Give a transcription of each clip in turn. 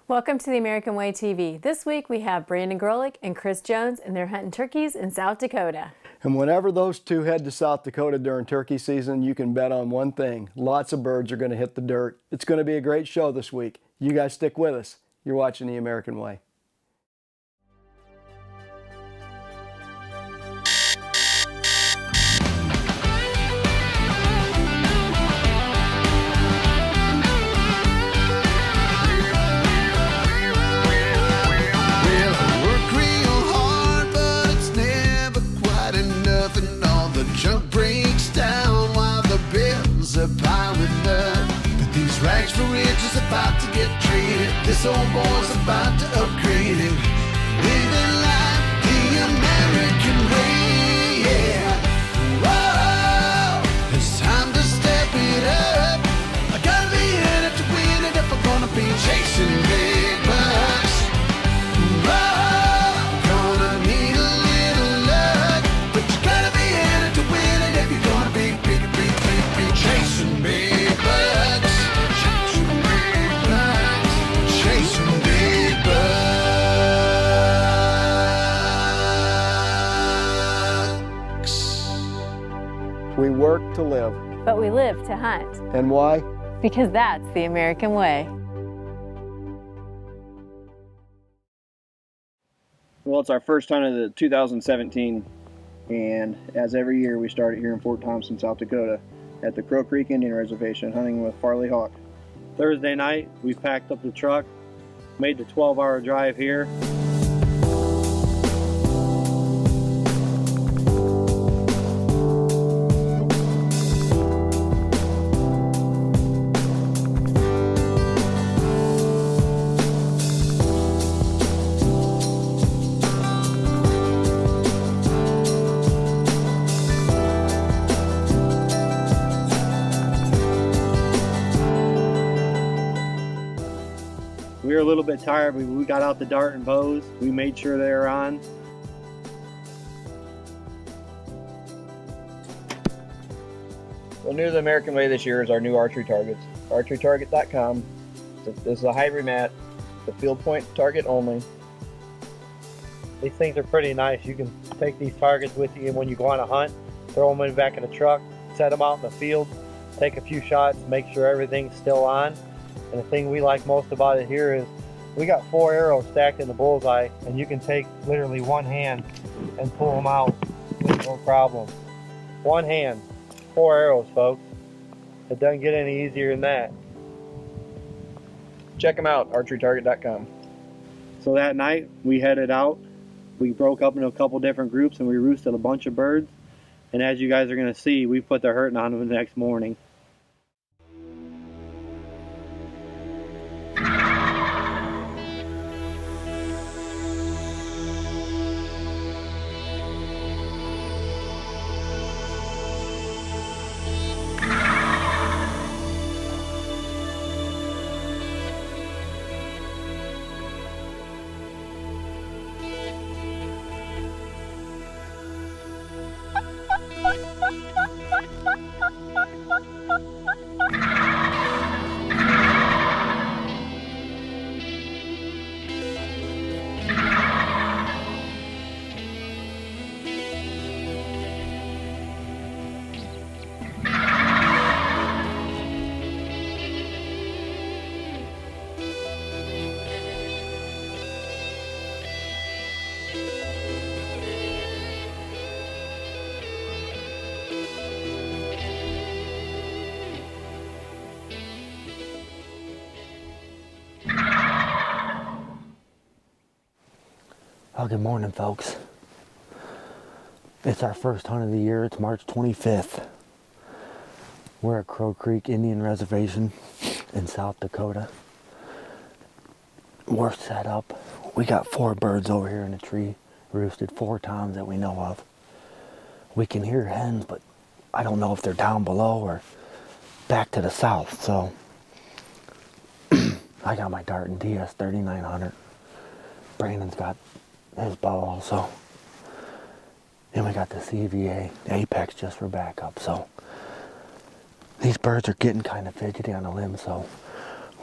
Welcome to the American Way TV. This week we have Brandon Grolich and Chris Jones, and they're hunting turkeys in South Dakota. And whenever those two head to South Dakota during turkey season, you can bet on one thing. Lots of birds are going to hit the dirt. It's going to be a great show this week. You guys stick with us. You're watching The American Way. Junk breaks down while the bills are piling up. But these rags for riches about to get traded. This old boy's about to upgrade him. Living life the American way, yeah. Whoa, it's time to step it up. I gotta be in it to win it if I'm gonna be chasing big bucks. Whoa, gonna need a little luck, but you gotta be in it to win it if you're gonna be chasing big bucks. Chasing big bucks. Chasing big bucks. We work to live. But we live to hunt. And why? Because that's the American way. Well, it's our first hunt of the 2017, and as every year we start here in Fort Thompson, South Dakota at the Crow Creek Indian Reservation hunting with Farley Hawk. Thursday night we packed up the truck, made the 12-hour drive here. We were a little bit tired, but we got out the dart and bows. We made sure they were on. Well, new to the American Way this year is our new archery targets. Archerytarget.com. This is a hybrid mat, the field point target only. These things are pretty nice. You can take these targets with you when you go on a hunt, throw them in the back of the truck, set them out in the field, take a few shots, make sure everything's still on. And the thing we like most about it here is we got 4 arrows stacked in the bullseye, and you can take literally one hand and pull them out with no problem. One hand, 4 arrows, folks. It doesn't get any easier than that. Check them out, archerytarget.com. So that night we headed out. We broke up into a couple different groups and we roosted a bunch of birds. And as you guys are going to see, we put the hurting on them the next morning. Well, good morning, folks. It's our first hunt of the year. It's March 25th. We're at Crow Creek Indian Reservation in South Dakota. We're set up. We got 4 birds over here in a tree, roosted 4 times that we know of. We can hear hens, but I don't know if they're down below or back to the south, so I got my dart and DS 3900. Brandon's got his bow also. And we got the CVA Apex just for backup. So these birds are getting kind of fidgety on the limb, so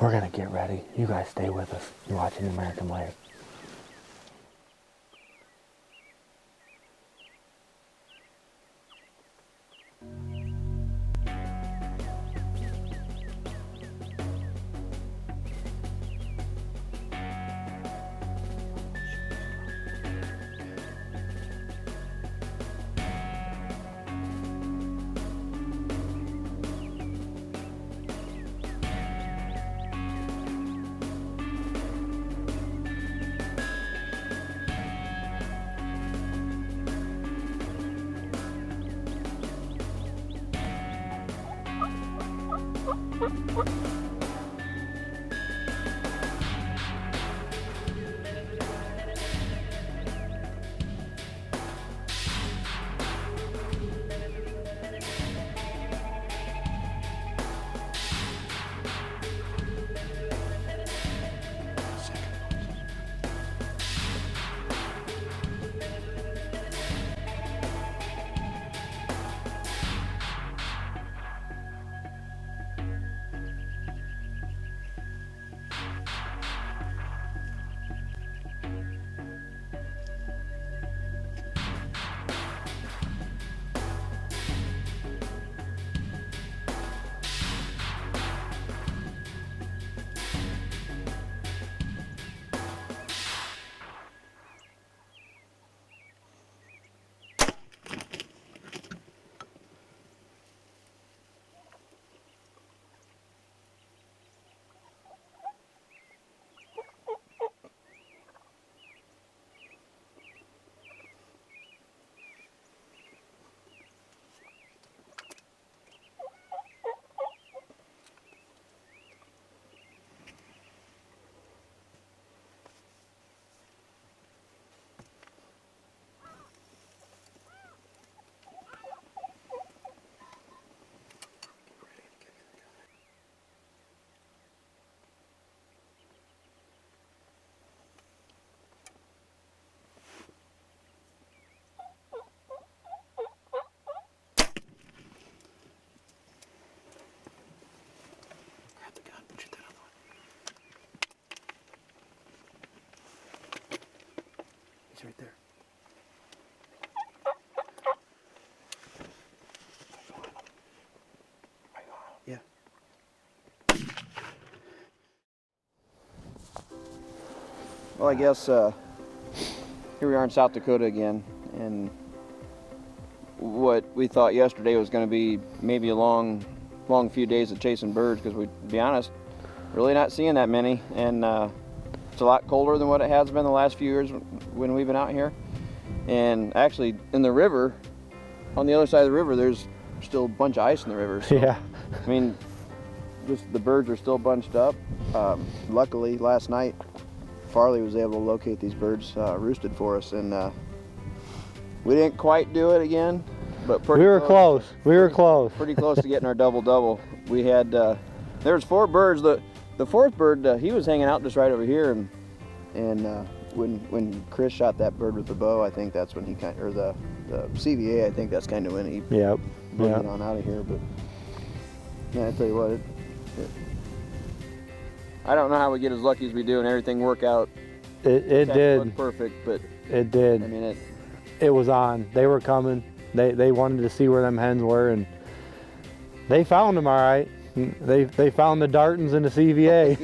We're gonna get ready. You guys stay with us. You're watching American Life. Right there. Yeah. Well, I guess here we are in South Dakota again, and what we thought yesterday was going to be maybe a long few days of chasing birds, because we, to be honest, really not seeing that many, and it's a lot colder than what it has been the last few years when we've been out here. And actually, in the river, on the other side of the river, there's still a bunch of ice in the river. So, Yeah. I mean, just the birds are still bunched up. Luckily, last night, Farley was able to locate these birds roosted for us, and we didn't quite do it again, but pretty We were close. We were close. pretty close to getting our double-double. We had, there was 4 birds. The 4th bird, he was hanging out just right over here, and when Chris shot that bird with the bow, I think that's when he or the CVA, I think that's kind of when he Yep. moved on out of here. But yeah, I tell you what, I don't know how we get as lucky as we do and everything work out. It did. Look perfect, but It did. I mean It was on. They were coming. They wanted to see where them hens were, and they found them all right. They found the Dartons and the CVA.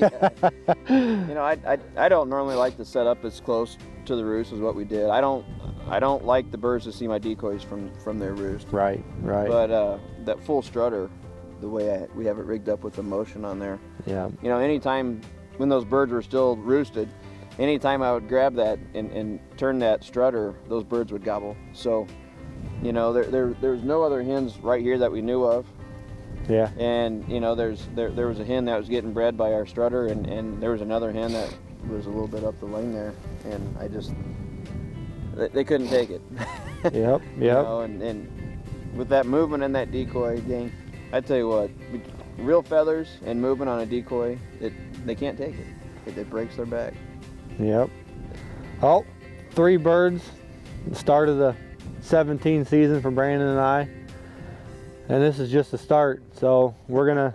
You know, I don't normally like to set up as close to the roost as what we did. I don't like the birds to see my decoys from their roost. Right. But that full strutter, the way we have it rigged up with the motion on there. Yeah. You know, anytime when those birds were still roosted, anytime I would grab that and turn that strutter, those birds would gobble. So, you know, there's no other hens right here that we knew of. Yeah. And you know, there was a hen that was getting bred by our strutter, and there was another hen that was a little bit up the lane there, and they couldn't take it. Yep. You know, and with that movement and that decoy gang, I tell you what, real feathers and movement on a decoy, they can't take it. It breaks their back. Yep. Oh, 3 birds. Start of the 17 season for Brandon and I. And this is just the start. So we're gonna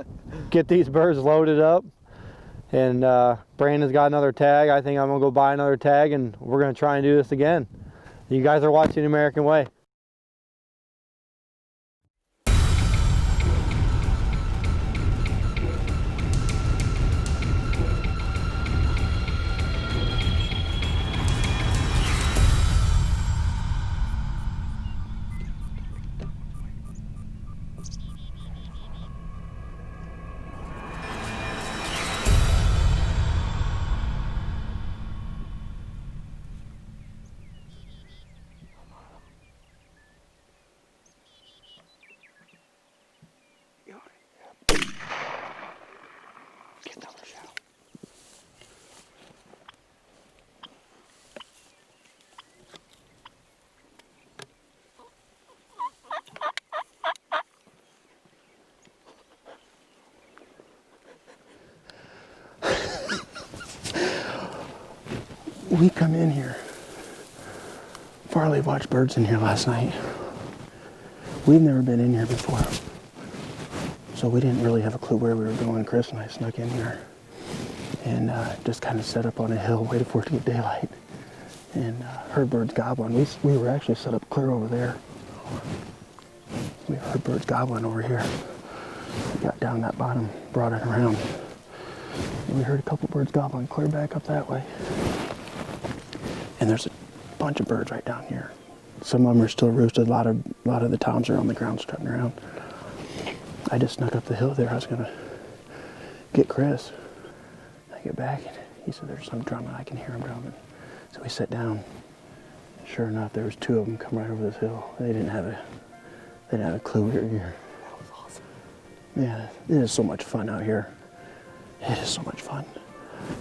get these birds loaded up And Brandon's got another tag. I think I'm gonna go buy another tag, and we're gonna try and do this again. You guys are watching The American Way. We come in here. Farley watched birds in here last night. We've never been in here before, so we didn't really have a clue where we were going. Chris and I snuck in here and just kind of set up on a hill, waited for it to get daylight, and heard birds gobbling. We were actually set up clear over there. We heard birds gobbling over here. We got down that bottom, brought it around, and we heard a couple birds gobbling clear back up that way. And there's a bunch of birds right down here. Some of them are still roosted. A lot of the toms are on the ground strutting around. I just snuck up the hill there. I was gonna get Chris. I get back and he said there's some drumming. I can hear him drumming. So we sat down. Sure enough, there was two of them come right over this hill. They didn't have a clue we were here. That was awesome. Yeah, it is so much fun out here. It is so much fun.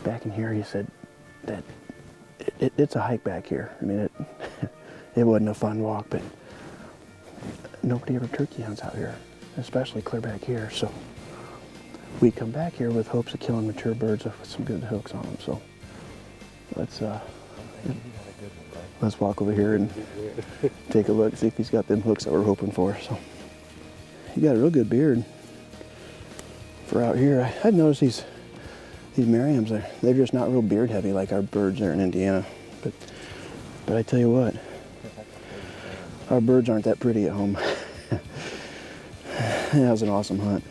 Back in here, he said that it's a hike back here. I mean, it wasn't a fun walk, but nobody ever turkey hunts out here, especially clear back here. So we come back here with hopes of killing mature birds with some good hooks on them. So let's walk over here and take a look, see if he's got them hooks that we're hoping for. So he got a real good beard for out here. I've noticed these Merriams, they're just not real beard heavy like our birds there in Indiana. But I tell you what, our birds aren't that pretty at home. That was an awesome hunt.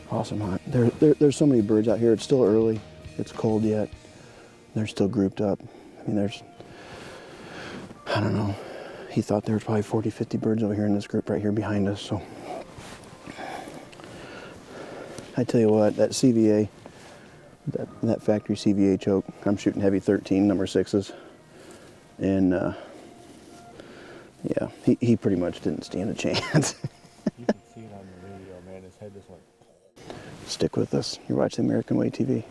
Awesome hunt. There's so many birds out here. It's still early. It's cold yet. They're still grouped up. I mean, I don't know. He thought there was probably 40, 50 birds over here in this group right here behind us. So I tell you what, that CVA, that factory CVA choke, I'm shooting heavy 13 number 6s, and yeah, he pretty much didn't stand a chance. You can see it on the video, man. His head just went. Stick with us. You're watching American Way TV.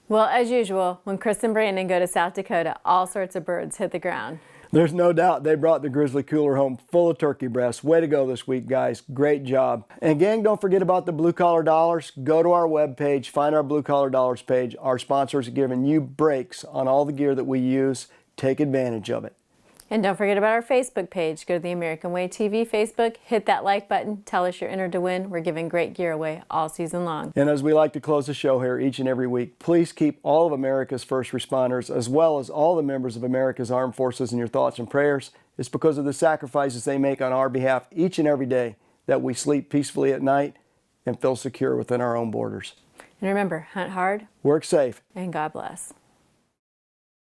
Well, as usual, when Chris and Brandon go to South Dakota, all sorts of birds hit the ground. There's no doubt they brought the grizzly cooler home full of turkey breasts. Way to go this week, guys. Great job. And gang, don't forget about the Blue Collar Dollars. Go to our webpage, find our Blue Collar Dollars page. Our sponsors are giving you breaks on all the gear that we use. Take advantage of it. And don't forget about our Facebook page. Go to the American Way TV Facebook, hit that like button, tell us you're entered to win. We're giving great gear away all season long. And as we like to close the show here each and every week, please keep all of America's first responders as well as all the members of America's armed forces in your thoughts and prayers. It's because of the sacrifices they make on our behalf each and every day that we sleep peacefully at night and feel secure within our own borders. And remember, hunt hard, work safe, and God bless.